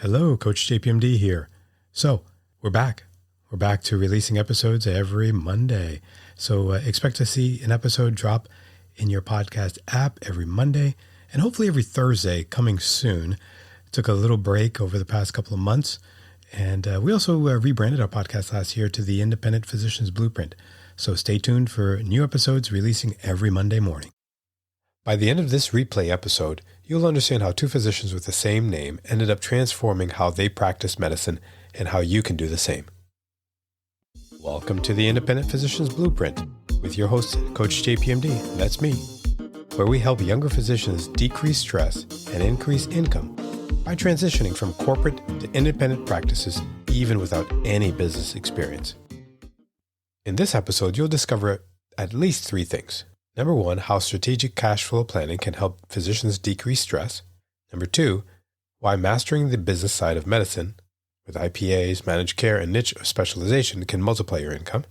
Hello, Coach JPMD here. So, we're back. We're back to releasing episodes every Monday. So, expect to see an episode drop in your podcast app every Monday and hopefully every Thursday coming soon. Took a little break over the past couple of months. And we also rebranded our podcast last year to the Independent Physician's Blueprint. So, stay tuned for new episodes releasing every Monday morning. By the end of this replay episode, you'll understand how two physicians with the same name ended up transforming how they practice medicine and how you can do the same. Welcome to the Independent Physician's Blueprint with your host, Coach JPMD, that's me, where we help younger physicians decrease stress and increase income by transitioning from corporate to independent practices even without any business experience. In this episode, you'll discover at least 3 things. Number 1, how strategic cash flow planning can help physicians decrease stress. Number 2, why mastering the business side of medicine with IPAs, managed care, and niche specialization can multiply your income.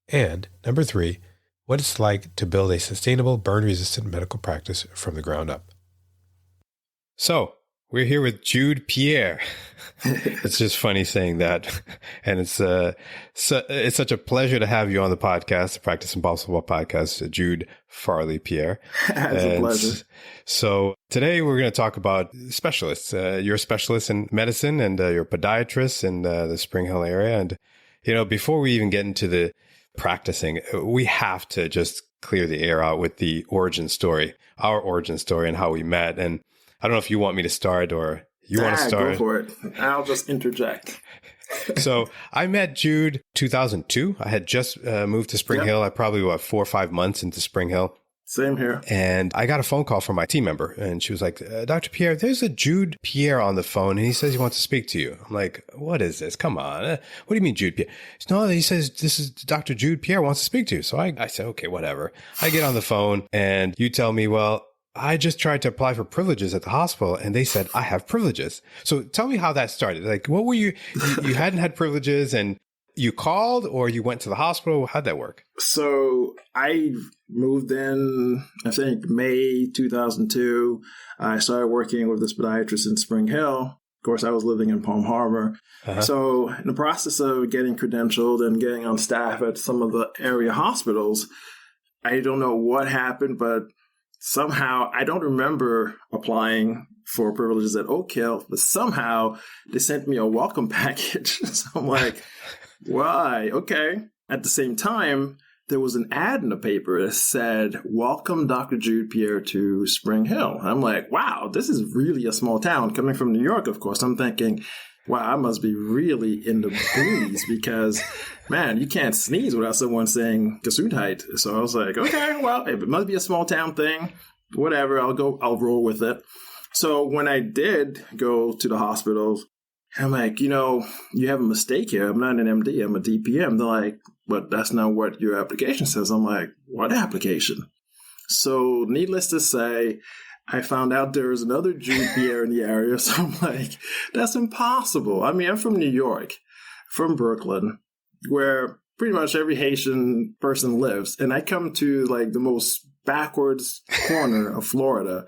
And number 3, what it's like to build a sustainable burn-resistant medical practice from the ground up. So, we're here with Jude Pierre. It's just funny saying that. And it's such a pleasure to have you on the podcast, the Practice Impossible podcast, Jude Farley Pierre. It's a pleasure. So today we're going to talk about specialists. You're a specialist in medicine and you're a podiatrist in the Spring Hill area. And, before we even get into the practicing, we have to just clear the air out with the origin story, our origin story and how we met. And I don't know if you want me to start or you want to start. Go for it. I'll just interject. So I met Jude 2002. I had just moved to Spring Hill. I probably 4 or 5 months into Spring Hill. Same here. And I got a phone call from my team member and she was like, Dr. Pierre, there's a Jude Pierre on the phone and he says he wants to speak to you. I'm like, what is this? Come on. What do you mean Jude Pierre? No, he says this is Dr. Jude Pierre wants to speak to you. So I said, okay, whatever. I get on the phone and you tell me, well, I just tried to apply for privileges at the hospital and they said, I have privileges. So tell me how that started. Like, what were you hadn't had privileges and you called or you went to the hospital? How'd that work? So I moved in, I think, May 2002. I started working with this podiatrist in Spring Hill. Of course, I was living in Palm Harbor. Uh-huh. So in the process of getting credentialed and getting on staff at some of the area hospitals, I don't know what happened, but somehow, I don't remember applying for privileges at Oak Hill, but somehow they sent me a welcome package. So I'm like, why? Okay. At the same time, there was an ad in the paper that said, welcome Dr. Jude Pierre to Spring Hill. I'm like, wow, this is really a small town. Coming from New York, of course, I'm thinking, wow, I must be really in the boonies because, man, you can't sneeze without someone saying Gesundheit. So I was like, okay, well, it must be a small town thing. Whatever, I'll roll with it. So when I did go to the hospital, I'm like, you have a mistake here. I'm not an MD, I'm a DPM. They're like, but that's not what your application says. I'm like, what application? So needless to say, I found out there was another Jude Pierre in the area. So I'm like, that's impossible. I mean, I'm from New York, from Brooklyn, where pretty much every Haitian person lives. And I come to like the most backwards corner of Florida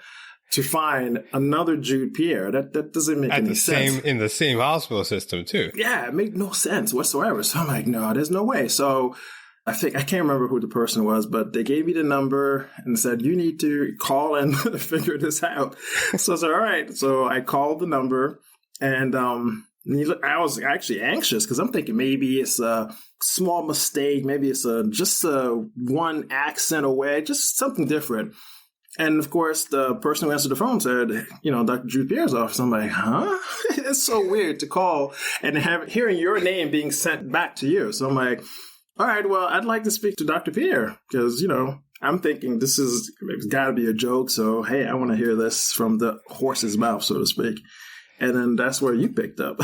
to find another Jude Pierre. That doesn't make any sense. In the same hospital system too. Yeah, it made no sense whatsoever. So I'm like, no, there's no way. So I can't remember who the person was, but they gave me the number and said, you need to call and figure this out. So I said, all right. So I called the number and I was actually anxious because I'm thinking maybe it's a small mistake. Maybe it's just one accent away, just something different. And of course, the person who answered the phone said, Dr. Jude Pierre's office. I'm like, huh? It's so weird to call and hearing your name being sent back to you. So I'm like, all right, well, I'd like to speak to Dr. Pierre because, I'm thinking it's got to be a joke. So, hey, I want to hear this from the horse's mouth, so to speak. And then that's where you picked up.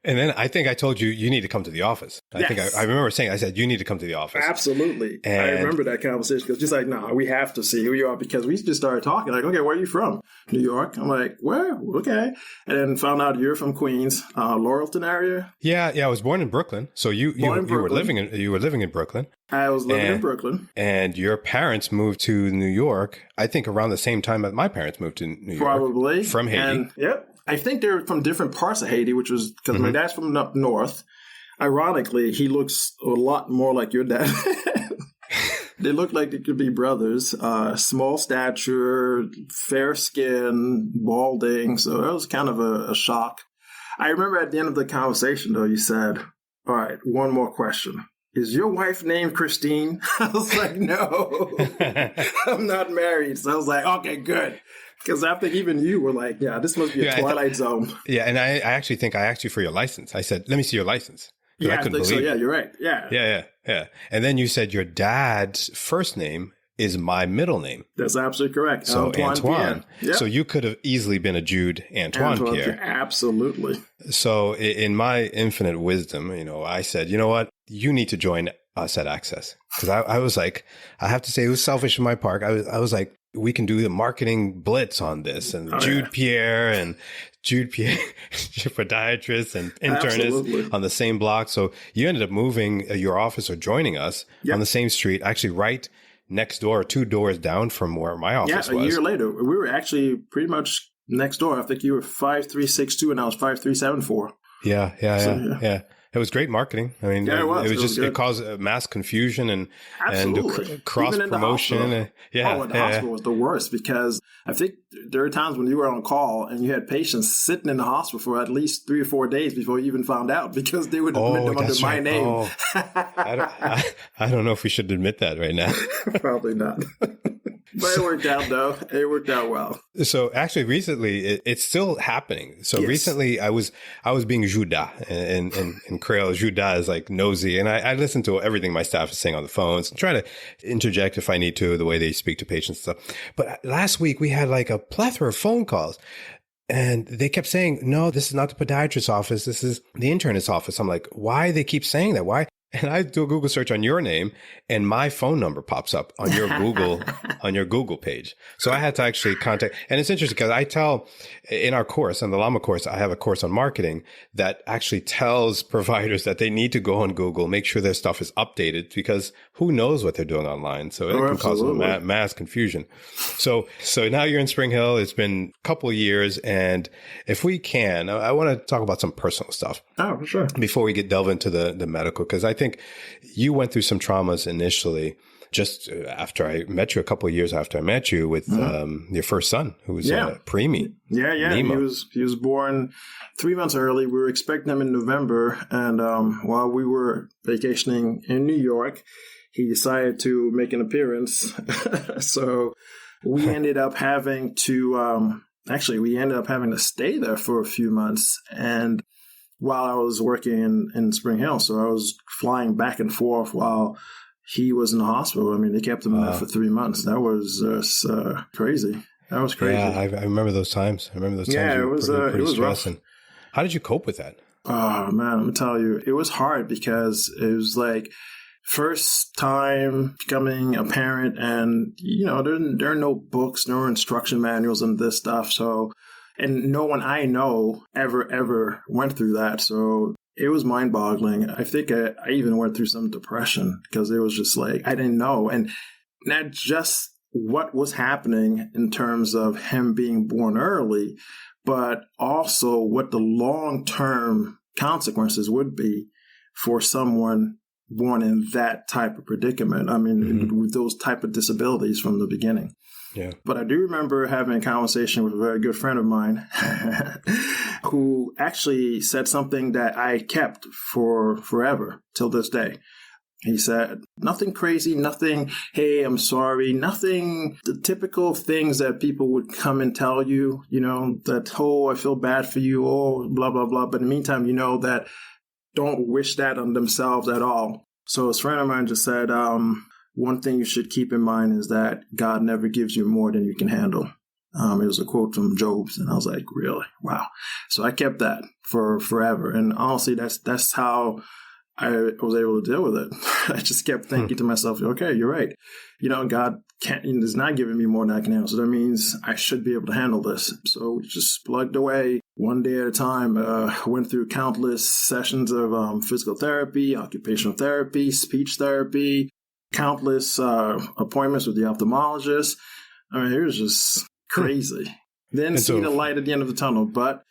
And then I think I told you, you need to come to the office. I remember saying, I said, you need to come to the office. Absolutely. And I remember that conversation because just like, no, we have to see who you are because we just started talking like, okay, where are you from? New York. I'm like, where? Okay. And then found out you're from Queens, Laurelton area. Yeah. I was born in Brooklyn. So you were living in Brooklyn. I was living in Brooklyn. And your parents moved to New York, I think around the same time that my parents moved to New York. Probably. From Haiti. Yep. I think they're from different parts of Haiti, which was because my dad's from up north. Ironically, he looks a lot more like your dad. They look like they could be brothers. Small stature, fair skin, balding. So that was kind of a shock. I remember at the end of the conversation, though, you said, all right, one more question. Is your wife named Christine? I was like, no, I'm not married. So I was like, okay, good. Because I think even you were like, yeah, this must be a Twilight Zone. Yeah, and I actually think I asked you for your license. I said, let me see your license. Yeah, I think so. Yeah, you're right. Yeah. And then you said your dad's first name is my middle name. That's absolutely correct. So Antoine. Yep. So you could have easily been a Jude Antoine Pierre. Absolutely. So in my infinite wisdom, I said, you know what? You need to join us at Access. Because I was like, I have to say it was selfish on my part. I was like, we can do the marketing blitz on this. And Pierre, podiatrist and internist on the same block. So you ended up moving your office or joining us on the same street, actually right next door, 2 doors down from where my office was. Yeah, a year later. We were actually pretty much next door. I think you were 5362 and I was 5374. Yeah. It was great marketing. I mean, it was it caused mass confusion and cross promotion. The hospital was the worst because I think there were times when you were on call and you had patients sitting in the hospital for at least 3 or 4 days before you even found out because they would admit them under my name. Oh. I don't know if we should admit that right now. Probably not. But it worked out, though. It worked out well. So actually, recently, it's still happening. So recently, I was being Judas, and in Creole, Judas is like nosy. And I listen to everything my staff is saying on the phones and try to interject if I need to, the way they speak to patients and stuff. But last week, we had like a plethora of phone calls. And they kept saying, no, this is not the podiatrist's office. This is the internist's office. I'm like, why they keep saying that? Why? And I do a Google search on your name and my phone number pops up on your Google page. So I had to actually contact, and it's interesting because I tell in our course, on the Llama course, I have a course on marketing that actually tells providers that they need to go on Google, make sure their stuff is updated because who knows what they're doing online. So it can cause mass confusion. So now you're in Spring Hill. It's been a couple of years. And if we can, I want to talk about some personal stuff. Oh, for sure. Before we delve into the medical, because I think you went through some traumas initially just after I met you, a couple of years after I met you with your first son, who was preemie. Yeah. Nemo. He was born 3 months early. We were expecting him in November. And while we were vacationing in New York, he decided to make an appearance. So we ended up having to stay there for a few months. And while I was working in Spring Hill, so I was flying back and forth while he was in the hospital. I mean, they kept him there for 3 months. That was crazy. That was crazy. Yeah, I remember those times. Yeah, it was rough. How did you cope with that? Oh, man, I'm going to tell you, it was hard because it was like first time becoming a parent and, there are no books, no instruction manuals and this stuff. So, and no one I know ever went through that. So it was mind-boggling. I think I even went through some depression because it was just like, I didn't know. And not just what was happening in terms of him being born early, but also what the long-term consequences would be for someone born in that type of predicament. I mean, with those type of disabilities from the beginning. Yeah. But I do remember having a conversation with a very good friend of mine who actually said something that I kept for forever till this day. He said, nothing crazy, nothing, hey, I'm sorry, nothing, the typical things that people would come and tell you, that, oh, I feel bad for you, oh, blah, blah, blah. But in the meantime, that don't wish that on themselves at all. So his friend of mine just said, one thing you should keep in mind is that God never gives you more than you can handle. It was a quote from Job, and I was like, really? Wow. So I kept that for forever. And honestly, that's how I was able to deal with it. I just kept thinking to myself, okay, you're right. God is not giving me more than I can handle. So that means I should be able to handle this. So we just plugged away one day at a time. Went through countless sessions of physical therapy, occupational therapy, speech therapy, countless appointments with the ophthalmologist. I mean, it was just crazy. Then see the light at the end of the tunnel. But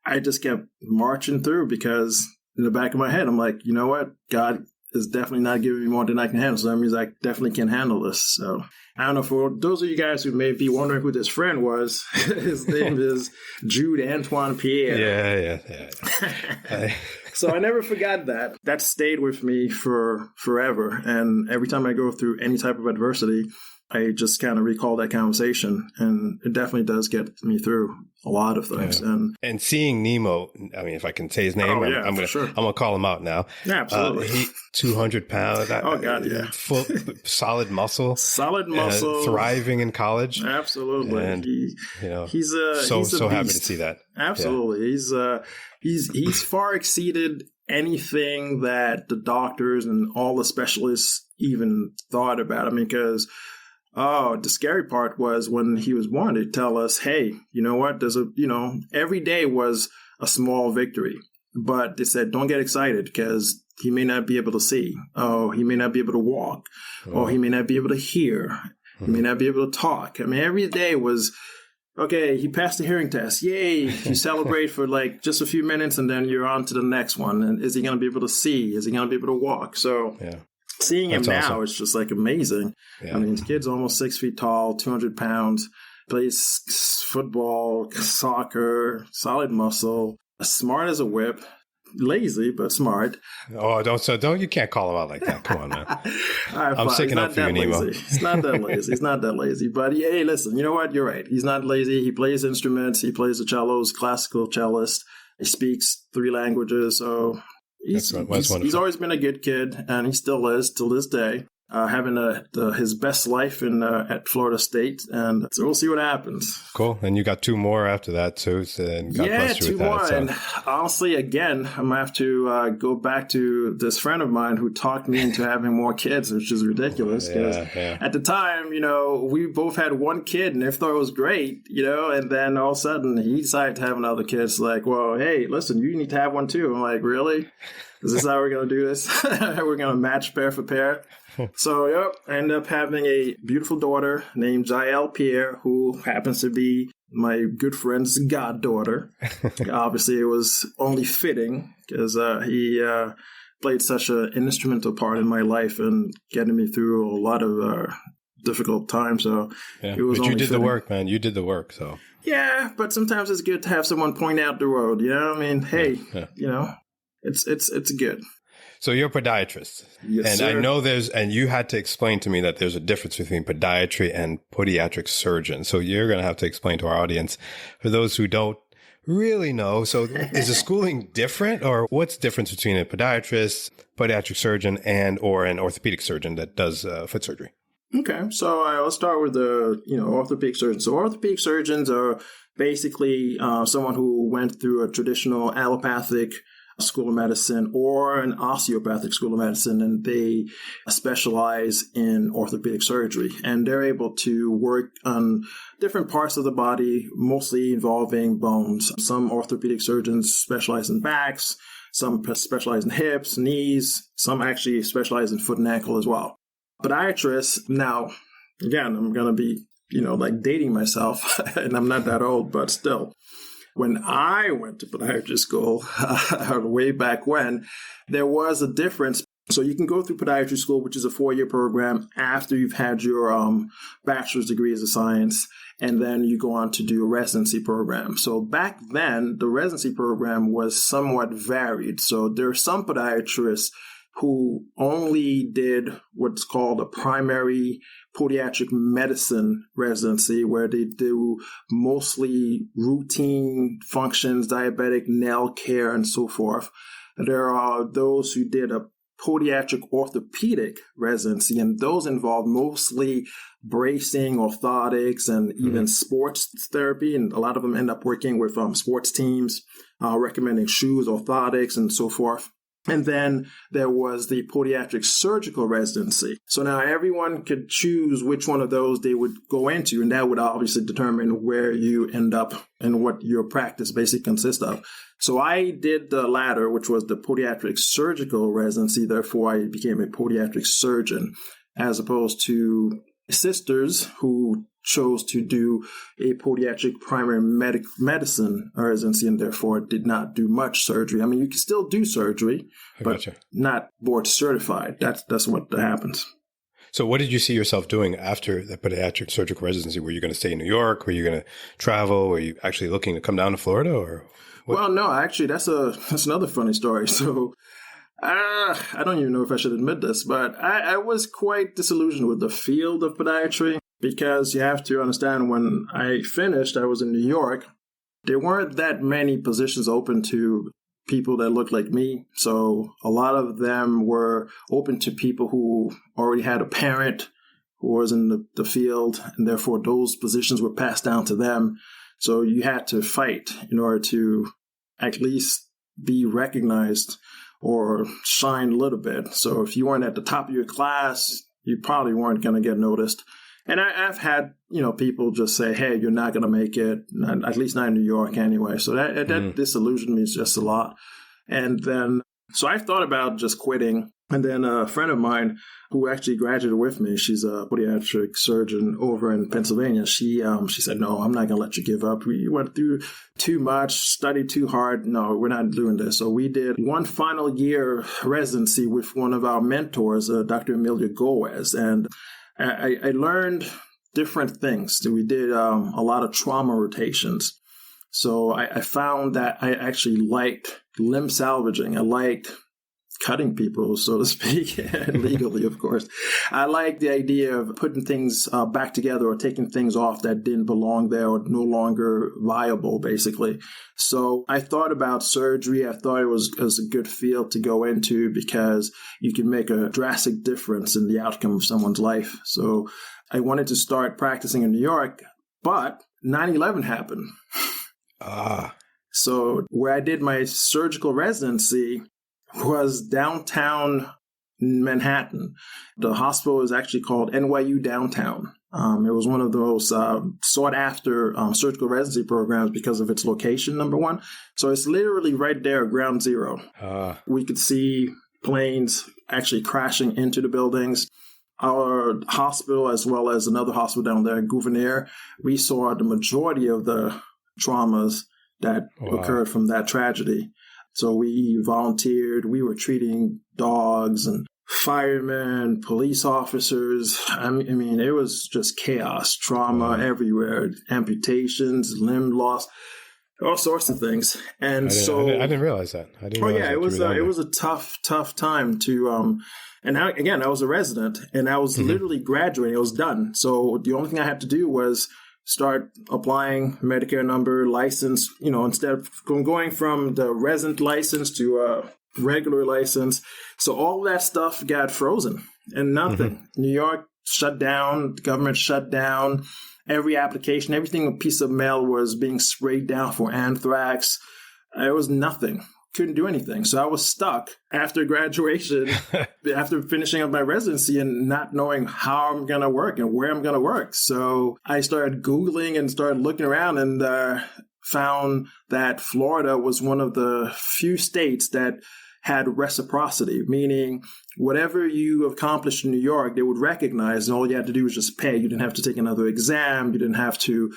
I just kept marching through because in the back of my head, I'm like, you know what? God is definitely not giving me more than I can handle. So that means I definitely can handle this. So I don't know, for those of you guys who may be wondering who this friend was, his name is Jude Antoine Pierre. Yeah. So I never forgot that. That stayed with me for forever. And every time I go through any type of adversity, I just kind of recall that conversation, and it definitely does get me through a lot of things. Yeah. And seeing Nemo, I mean, if I can say his name, I'm gonna call him out now. Yeah, absolutely. 200 pounds. Oh God, yeah. Full, solid muscle. Thriving in college. Absolutely. And he's so happy to see that. Absolutely. Yeah. He's far exceeded anything that the doctors and all the specialists even thought about. I mean, because the scary part was when he was born, they'd tell us, hey, you know what? Every day was a small victory. But they said, don't get excited because he may not be able to see. Oh, he may not be able to walk. Oh, he may not be able to hear. He may not be able to talk. I mean, every day was, okay, he passed the hearing test. Yay. You celebrate for like just a few minutes and then you're on to the next one. And is he going to be able to see? Is he going to be able to walk? So seeing him now, awesome. It's just like amazing. Yeah. I mean, the kid's almost 6 feet tall, 200 pounds, plays football, soccer, solid muscle, smart as a whip, lazy, but smart. Oh, don't, you can't call him out like that. Come on, man. I'm sticking up for you, Nemo. He's not that lazy. He's not that lazy. But hey, listen, you know what? You're right. He's not lazy. He plays instruments. He plays the cello. He's a classical cellist. He speaks 3 languages. So he's always been a good kid, and he still is till this day. Having his best life at Florida State, and so we'll see what happens. Cool. And you got 2 more after that too. So God bless you with 2 more. That, so. And honestly, again, I'm gonna have to go back to this friend of mine who talked me into having more kids, which is ridiculous. Because at the time, we both had 1 kid, and I thought it was great, and then all of a sudden he decided to have another kid. It's like, well, hey, listen, you need to have one too. I'm like, really? Is this how we're gonna do this? We're gonna match pair for pair. So, I ended up having a beautiful daughter named Jael Pierre, who happens to be my good friend's goddaughter. Obviously, it was only fitting because he played such an instrumental part in my life and getting me through a lot of difficult times. So, it was. But you did fitting. The work, man. You did the work. So. Yeah, but sometimes it's good to have someone point out the road. You know what I mean? Hey, it's good. So you're a podiatrist. Yes, and sir. I know and you had to explain to me that there's a difference between podiatry and podiatric surgeon. So you're going to have to explain to our audience, for those who don't really know. So is the schooling different, or what's the difference between a podiatrist, podiatric surgeon, or an orthopedic surgeon that does foot surgery? Okay. So let's start with the, orthopedic surgeons. So orthopedic surgeons are basically someone who went through a traditional allopathic school of medicine or an osteopathic school of medicine, and they specialize in orthopedic surgery, and they're able to work on different parts of the body, mostly involving bones. Some orthopedic surgeons specialize in backs, some specialize in hips, knees, some actually specialize in foot and ankle as well. Podiatrists, now, again, I'm going to be, dating myself, and I'm not that old, but still. When I went to podiatry school, way back when, there was a difference. So you can go through podiatry school, which is a 4-year program, after you've had your bachelor's degree as a science, and then you go on to do a residency program. So back then, the residency program was somewhat varied. So there are some podiatrists who only did what's called a primary podiatric medicine residency, where they do mostly routine functions, diabetic nail care, and so forth. There are those who did a podiatric orthopedic residency, and those involve mostly bracing, orthotics, and even sports therapy. And a lot of them end up working with sports teams, recommending shoes, orthotics, and so forth. And then there was the podiatric surgical residency. So now everyone could choose which one of those they would go into, and that would obviously determine where you end up and what your practice basically consists of. So I did the latter, which was the podiatric surgical residency. Therefore, I became a podiatric surgeon, as opposed to sisters who chose to do a podiatric primary medicine residency and therefore did not do much surgery. I mean, you can still do surgery, but not board certified. That's what happens. So what did you see yourself doing after the podiatric surgical residency? Were you going to stay in New York? Were you going to travel? Were you actually looking to come down to Florida or what? Well, no, actually, that's another funny story. So I don't even know if I should admit this, but I was quite disillusioned with the field of podiatry because you have to understand when I finished, I was in New York. There weren't that many positions open to people that looked like me. So a lot of them were open to people who already had a parent who was in the field, and therefore those positions were passed down to them. So you had to fight in order to at least be recognized or shine a little bit. So if you weren't at the top of your class, you probably weren't going to get noticed. And I've had, people just say, hey, you're not going to make it, at least not in New York anyway. So that disillusioned me just a lot. And then, so I thought about just quitting. And then a friend of mine who actually graduated with me, she's a podiatric surgeon over in Pennsylvania. She said, no, I'm not going to let you give up. We went through too much, studied too hard. No, we're not doing this. So we did one final year residency with one of our mentors, Dr. Amelia Goes. And I learned different things. We did a lot of trauma rotations. So I found that I actually liked limb salvaging. I liked cutting people, so to speak, legally, of course. I like the idea of putting things back together or taking things off that didn't belong there or no longer viable, basically. So I thought about surgery. I thought it was a good field to go into because you can make a drastic difference in the outcome of someone's life. So I wanted to start practicing in New York, but 9/11 happened. So where I did my surgical residency was downtown Manhattan. The hospital is actually called NYU Downtown. It was one of those sought after surgical residency programs because of its location, number one. So it's literally right there, ground zero. We could see planes actually crashing into the buildings. Our hospital, as well as another hospital down there, Gouverneur, we saw the majority of the traumas that occurred from that tragedy. So we volunteered. We were treating dogs and firemen, police officers. I mean, it was just chaos, trauma everywhere, amputations, limb loss, all sorts of things. And I didn't realize that. It was a tough time to. And I was a resident, and I was literally graduating. It was done. So the only thing I had to do was start applying Medicare number, license, instead of going from the resident license to a regular license. So all that stuff got frozen and nothing. New York shut down, the government shut down. Every application, everything, a piece of mail was being sprayed down for anthrax. It was nothing. Couldn't do anything. So I was stuck after graduation, after finishing up my residency and not knowing how I'm going to work and where I'm going to work. So I started Googling and started looking around and found that Florida was one of the few states that had reciprocity, meaning whatever you accomplished in New York, they would recognize, and all you had to do was just pay. You didn't have to take another exam. You didn't have to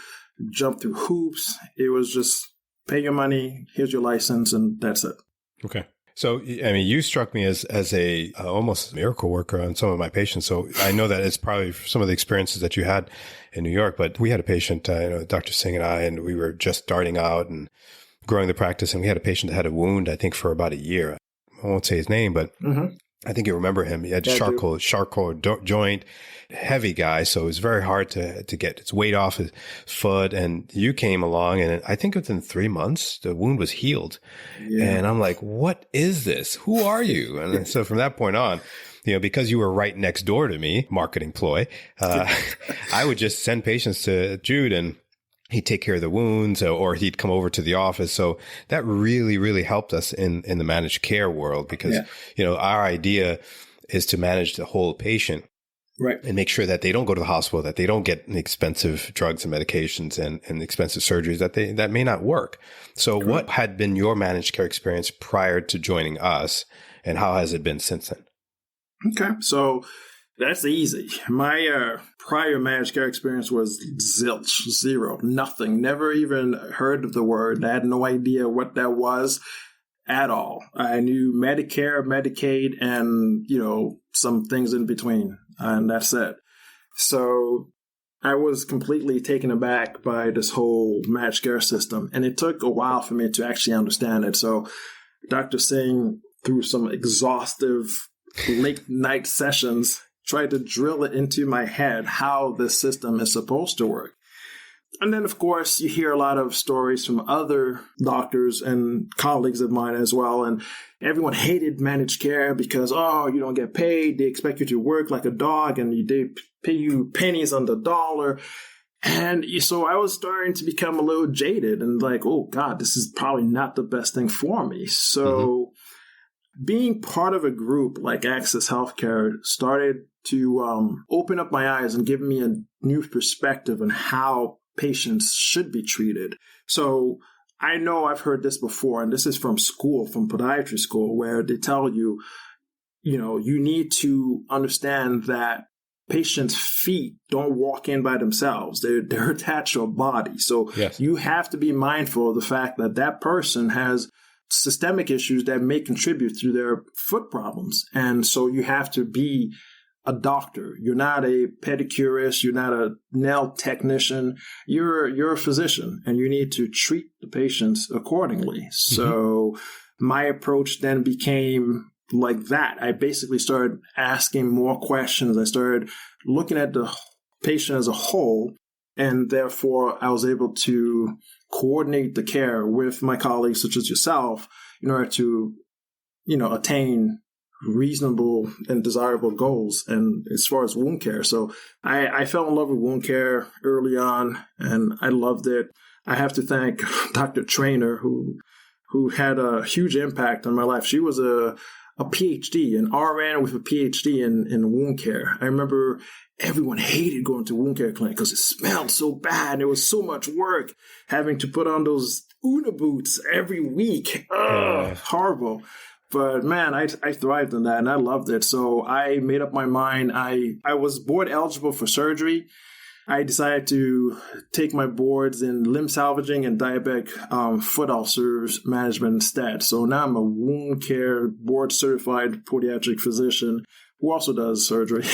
jump through hoops. It was just pay your money, here's your license, and that's it. Okay. So, I mean, you struck me as a almost miracle worker on some of my patients. So I know that it's probably some of the experiences that you had in New York, but we had a patient, Dr. Singh and I, and we were just starting out and growing the practice. And we had a patient that had a wound, I think, for about a year. I won't say his name, but I think you remember him. He had charcoal joint, heavy guy. So it was very hard to get its weight off his foot. And you came along, and I think within 3 months, the wound was healed. Yeah. And I'm like, what is this? Who are you? And so from that point on, because you were right next door to me, marketing ploy, I would just send patients to Jude, and he'd take care of the wounds, or he'd come over to the office. So that really, really helped us in the managed care world because, our idea is to manage the whole patient. Right. And make sure that they don't go to the hospital, that they don't get expensive drugs and medications and expensive surgeries that may not work. So what had been your managed care experience prior to joining us, and how has it been since then? Okay. So That's easy. My prior managed care experience was zilch, zero, nothing. Never even heard of the word. I had no idea what that was at all. I knew Medicare, Medicaid, and, some things in between, and that's it. So I was completely taken aback by this whole managed care system, and it took a while for me to actually understand it. So Dr. Singh, through some exhaustive late night sessions, tried to drill it into my head how this system is supposed to work. And then, of course, you hear a lot of stories from other doctors and colleagues of mine as well. And everyone hated managed care because, you don't get paid. They expect you to work like a dog and they pay you pennies on the dollar. And so I was starting to become a little jaded and like, oh, God, this is probably not the best thing for me. So being part of a group like Access Healthcare started to open up my eyes and give me a new perspective on how patients should be treated. So I know I've heard this before, and this is from school, from podiatry school, where they tell you, you need to understand that patients' feet don't walk in by themselves. They're attached to a body. So you have to be mindful of the fact that that person has systemic issues that may contribute to their foot problems. And so you have to be a doctor. You're not a pedicurist. You're not a nail technician. You're a physician, and you need to treat the patients accordingly. So my approach then became like that. I basically started asking more questions. I started looking at the patient as a whole, and therefore I was able to coordinate the care with my colleagues, such as yourself, in order to, attain reasonable and desirable goals. And as far as wound care, so I fell in love with wound care early on, and I loved it. I have to thank Dr. Trainer, who had a huge impact on my life. She was a PhD, an RN with a PhD in wound care. I remember everyone hated going to wound care clinic because it smelled so bad. It was so much work having to put on those Una boots every week. Horrible. But man, I thrived on that and I loved it. So I made up my mind. I was board eligible for surgery. I decided to take my boards in limb salvaging and diabetic foot ulcers management instead. So now I'm a wound care board certified podiatric physician who also does surgery.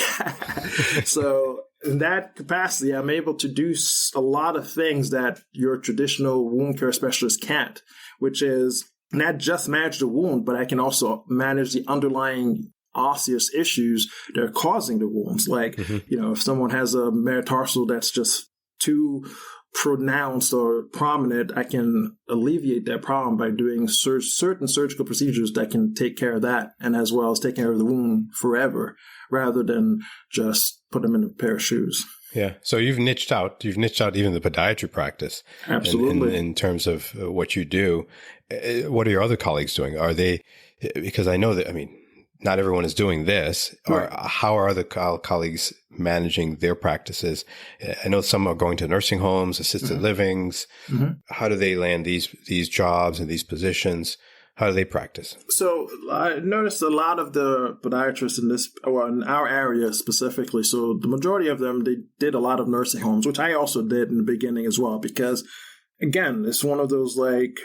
So in that capacity, I'm able to do a lot of things that your traditional wound care specialist can't, which is not just manage the wound, but I can also manage the underlying osseous issues that are causing the wounds. Like, if someone has a metatarsal that's just too pronounced or prominent, I can alleviate that problem by doing certain surgical procedures that can take care of that, and as well as taking care of the wound forever, rather than just put them in a pair of shoes. Yeah. So you've niched out even the podiatry practice. Absolutely. In terms of what you do. What are your other colleagues doing? Are they, because I know that, not everyone is doing this. Right. How are other colleagues managing their practices? I know some are going to nursing homes, assisted livings. How do they land these jobs and these positions? How do they practice? So I noticed a lot of the podiatrists in our area specifically. So the majority of them, they did a lot of nursing homes, which I also did in the beginning as well, because again, it's one of those like,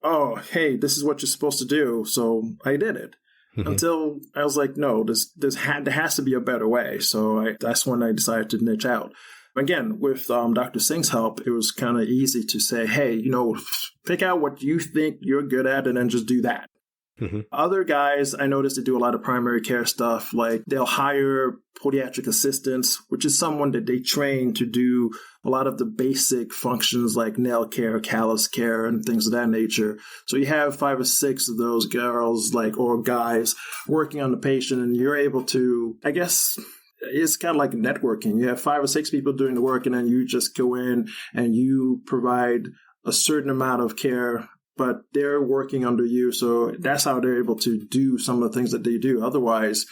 oh, hey, this is what you're supposed to do. So I did it. Until I was like, no, there has to be a better way. So that's when I decided to niche out. Again, with Dr. Singh's help, it was kind of easy to say, hey, pick out what you think you're good at and then just do that. Other guys, I noticed they do a lot of primary care stuff. Like they'll hire podiatric assistants, which is someone that they train to do a lot of the basic functions like nail care, callus care, and things of that nature. So you have 5 or 6 of those girls or guys working on the patient, and you're able to, I guess, it's kind of like networking. You have 5 or 6 people doing the work, and then you just go in and you provide a certain amount of care, but they're working under you. So that's how they're able to do some of the things that they do. Otherwise,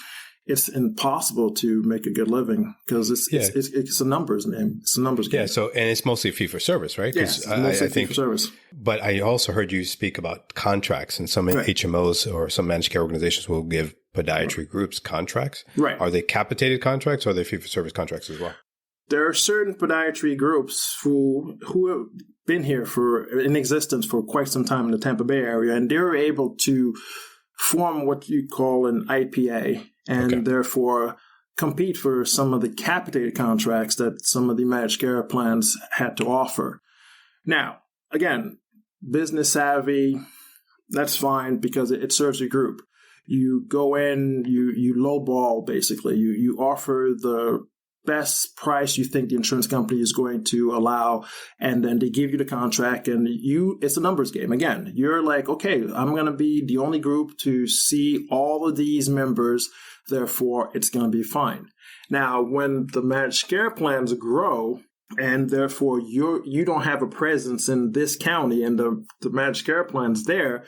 it's impossible to make a good living because it's a numbers game. It's a numbers game. Yeah. So, and it's mostly fee for service, right? Yes, it's mostly fee for service. But I also heard you speak about contracts, and some HMOs or some managed care organizations will give podiatry groups contracts. Right. Are they capitated contracts or are they fee for service contracts as well? There are certain podiatry groups who have been here in existence for quite some time in the Tampa Bay area, and they're able to form what you call an IPA, and therefore compete for some of the capitated contracts that some of the managed care plans had to offer. Now, again, business savvy, that's fine because it serves your group. You go in, you lowball basically. You offer the best price you think the insurance company is going to allow, and then they give you the contract, and it's a numbers game. Again, you're like, okay, I'm going to be the only group to see all of these members, therefore it's going to be fine. Now, when the managed care plans grow, and therefore you don't have a presence in this county and the managed care plan's there,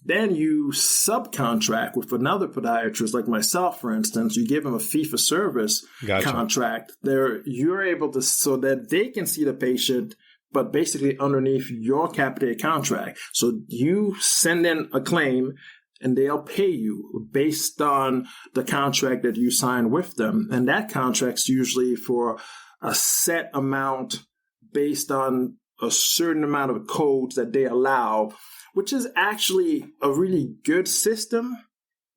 then you subcontract with another podiatrist like myself, for instance. You give them a fee-for-service contract. You're able to, so that they can see the patient, but basically underneath your capitated contract. So you send in a claim, and they'll pay you based on the contract that you sign with them. And that contract's usually for a set amount based on a certain amount of codes that they allow, which is actually a really good system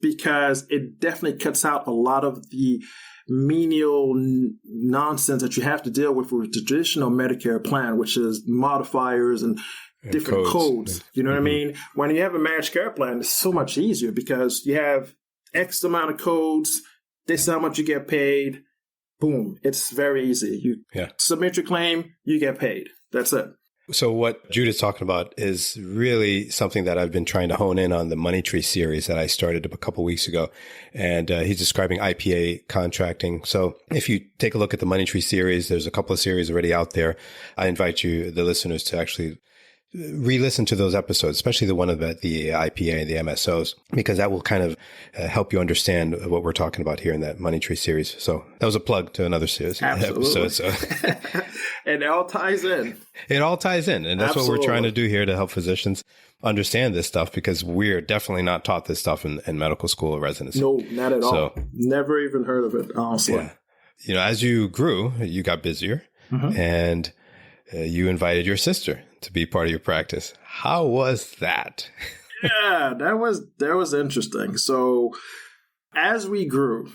because it definitely cuts out a lot of the menial nonsense that you have to deal with the traditional Medicare plan, which is modifiers and different codes. You know what I mean? When you have a managed care plan, it's so much easier because you have X amount of codes, this is how much you get paid, boom. It's very easy. You submit your claim, you get paid. That's it. So what Judith's talking about is really something that I've been trying to hone in on, the Money Tree series that I started a couple of weeks ago. And he's describing IPA contracting. So if you take a look at the Money Tree series, there's a couple of series already out there. I invite you, the listeners, to actually re-listen to those episodes, especially the one about the IPA and the MSOs, because that will kind of help you understand what we're talking about here in that Money Tree series. So that was a plug to another series episode. So. And it all ties in. It all ties in. And that's what we're trying to do here to help physicians understand this stuff, because we're definitely not taught this stuff in medical school or residency. No, not at all. Never even heard of it, honestly. Yeah. You know, as you grew, you got busier and you invited your sister to be part of your practice. How was that? Yeah, that was interesting. So as we grew,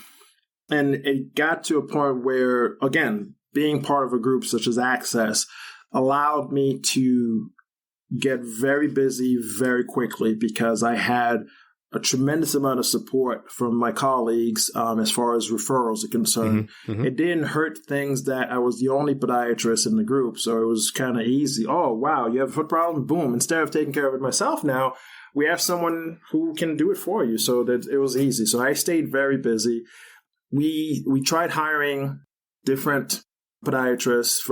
and it got to a point where, again, being part of a group such as Access allowed me to get very busy very quickly because I had a tremendous amount of support from my colleagues as far as referrals are concerned. It didn't hurt things that I was the only podiatrist in the group, so it was kind of easy. Oh, wow, you have a foot problem? Boom. Instead of taking care of it myself now, we have someone who can do it for you, so that it was easy. So I stayed very busy. We tried hiring different podiatrists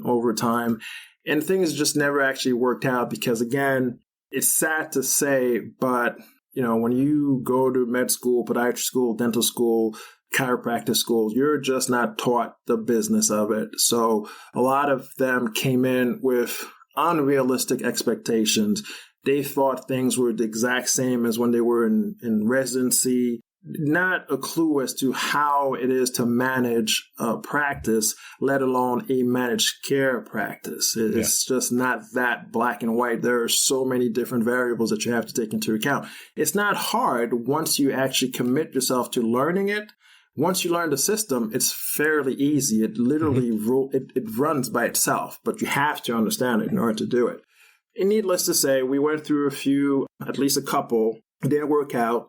over time, and things just never actually worked out because, again, it's sad to say, but you know, when you go to med school, podiatry school, dental school, chiropractic school, you're just not taught the business of it. So a lot of them came in with unrealistic expectations. They thought things were the exact same as when they were in residency. Not a clue as to how it is to manage a practice, let alone a managed care practice. It's just not that black and white. There are so many different variables that you have to take into account. It's not hard once you actually commit yourself to learning it. Once you learn the system, it's fairly easy. It literally it runs by itself, but you have to understand it in order to do it. And needless to say, we went through at least a couple. It didn't work out.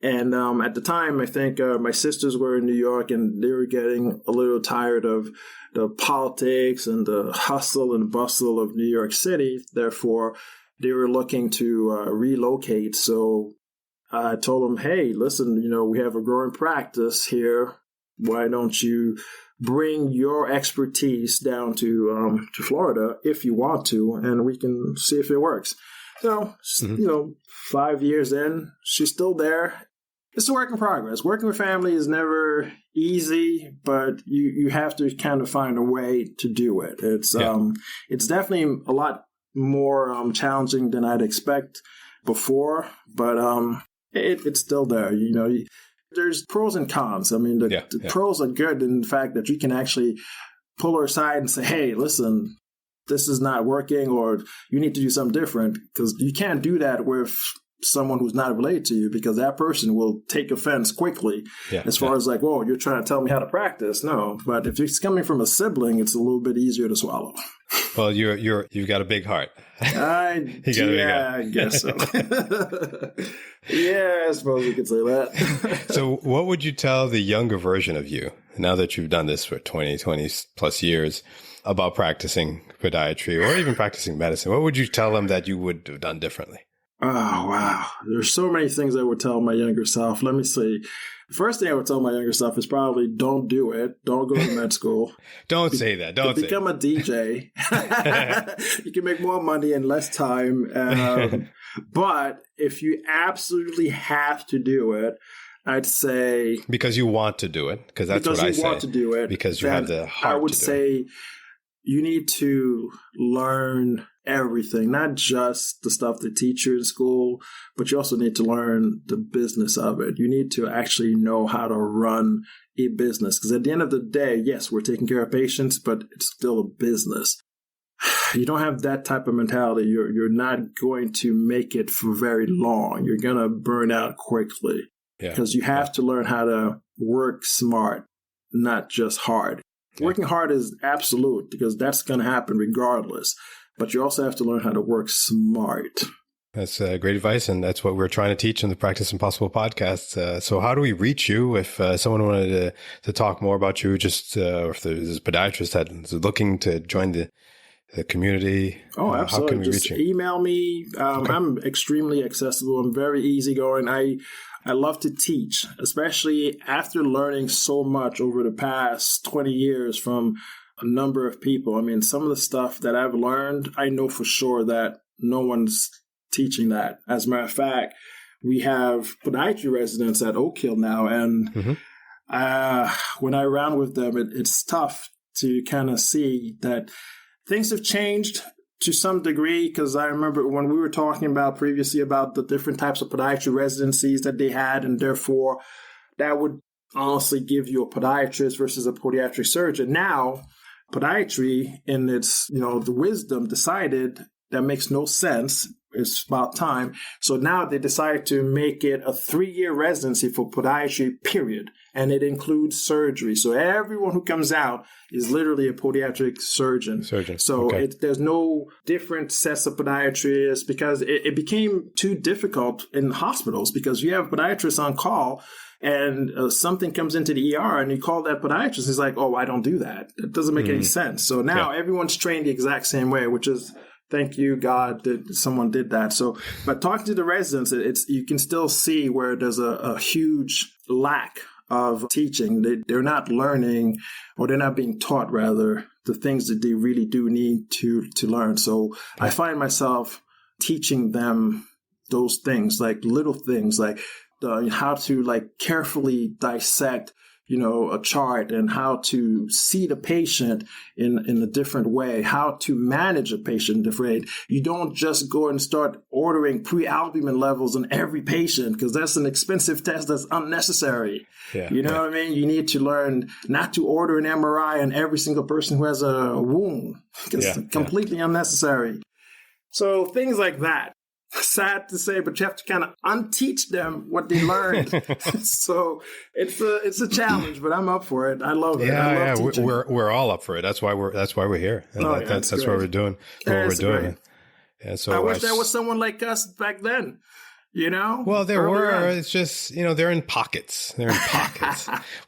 And at the time, I think my sisters were in New York, and they were getting a little tired of the politics and the hustle and bustle of New York City. Therefore, they were looking to relocate. So I told them, hey, listen, we have a growing practice here. Why don't you bring your expertise down to Florida if you want to, and we can see if it works. So, 5 years in, she's still there. it's a work in progress. Working with family is never easy, but you have to kind of find a way to do it. It's definitely a lot more challenging than I'd expect before, but it's still there. There's pros and cons. I mean, the pros are good in the fact that you can actually pull her aside and say, hey, listen, this is not working, or you need to do something different, because you can't do that with someone who's not related to you, because that person will take offense quickly as far as like, whoa, you're trying to tell me how to practice. No, but if it's coming from a sibling, it's a little bit easier to swallow. Well, you've got a big heart. I guess so. Yeah, I suppose you could say that. So what would you tell the younger version of you, now that you've done this for 20 plus years, about practicing podiatry or even practicing medicine? What would you tell them that you would have done differently? Oh, wow. There's so many things I would tell my younger self. Let me see. The first thing I would tell my younger self is probably don't do it. Don't go to med school. Don't say that. Don't say become a DJ. You can make more money in less time. But if you absolutely have to do it, I'd say... Because you want to do it. Because that's what I say. Because you want to do it. Because you have the heart to do it. I would say you need to learn everything, not just the stuff they teach you in school, but you also need to learn the business of it. You need to actually know how to run a business, because at the end of the day, yes, we're taking care of patients, but it's still a business. You don't have that type of mentality, you're not going to make it for very long. You're going to burn out quickly, because you have to learn how to work smart, not just hard. Working hard is absolute, because that's going to happen regardless. But you also have to learn how to work smart. That's great advice, and that's what we're trying to teach in the Practice Impossible podcast. So how do we reach you if someone wanted to talk more about you, just or if there's a podiatrist that is looking to join the community? Oh, absolutely. How can we just reach you? Email me. Okay. I'm extremely accessible. I'm very easygoing. I love to teach, especially after learning so much over the past 20 years from a number of people. I mean, some of the stuff that I've learned, I know for sure that no one's teaching that. As a matter of fact, we have podiatry residents at Oak Hill now, and when I round with them, it's tough to kind of see that things have changed to some degree, because I remember when we were talking about previously about the different types of podiatry residencies that they had, and therefore that would honestly give you a podiatrist versus a podiatric surgeon. Now, podiatry in its, the wisdom decided that makes no sense. It's about time. So now they decided to make it a 3-year residency for podiatry, period. And it includes surgery. So everyone who comes out is literally a podiatric surgeon. So there's no different sets of podiatrists, because it became too difficult in hospitals, because you have podiatrists on call and something comes into the ER and you call that podiatrist. He's like, oh, I don't do that. It doesn't make any sense. So now everyone's trained the exact same way, which is, thank you, God, that someone did that. So, but talking to the residents, you can still see where there's a huge lack of teaching. They're not learning, or they're not being taught, rather, the things that they really do need to learn. So I find myself teaching them those things, like little things, like how to carefully dissect a chart, and how to see the patient in a different way, how to manage a patient different. You don't just go and start ordering pre-albumin levels on every patient, because that's an expensive test that's unnecessary. What I mean? You need to learn not to order an MRI on every single person who has a wound. It's completely unnecessary. So things like that. Sad to say, but you have to kind of unteach them what they learned. So it's a challenge, but I'm up for it. I love it. I love teaching. We're all up for it. That's why we're here. And that's why we're doing what we're doing. And so I wish there was someone like us back then. Well, there were. It's just they're in pockets.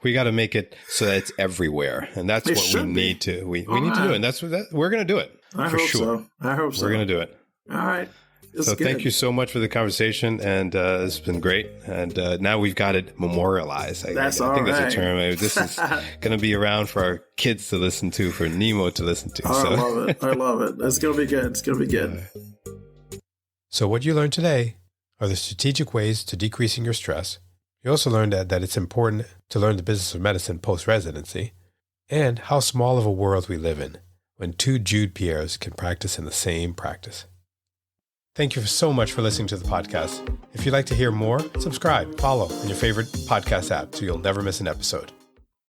We got to make it so that it's everywhere, and that's what we need to. We need to do it. And that's what we're going to do it. I hope so. We're going to do it. All right. Thank you so much for the conversation, and it's been great. And now we've got it memorialized. I think that's a term. This is going to be around for our kids to listen to, for Nemo to listen to. I love it. It's going to be good. It's going to be good. So what you learned today are the strategic ways to decreasing your stress, You also learned that it's important to learn the business of medicine post-residency, and how small of a world we live in when two Jude Pierres can practice in the same practice. Thank you so much for listening to the podcast. If you'd like to hear more, subscribe, follow in your favorite podcast app so you'll never miss an episode.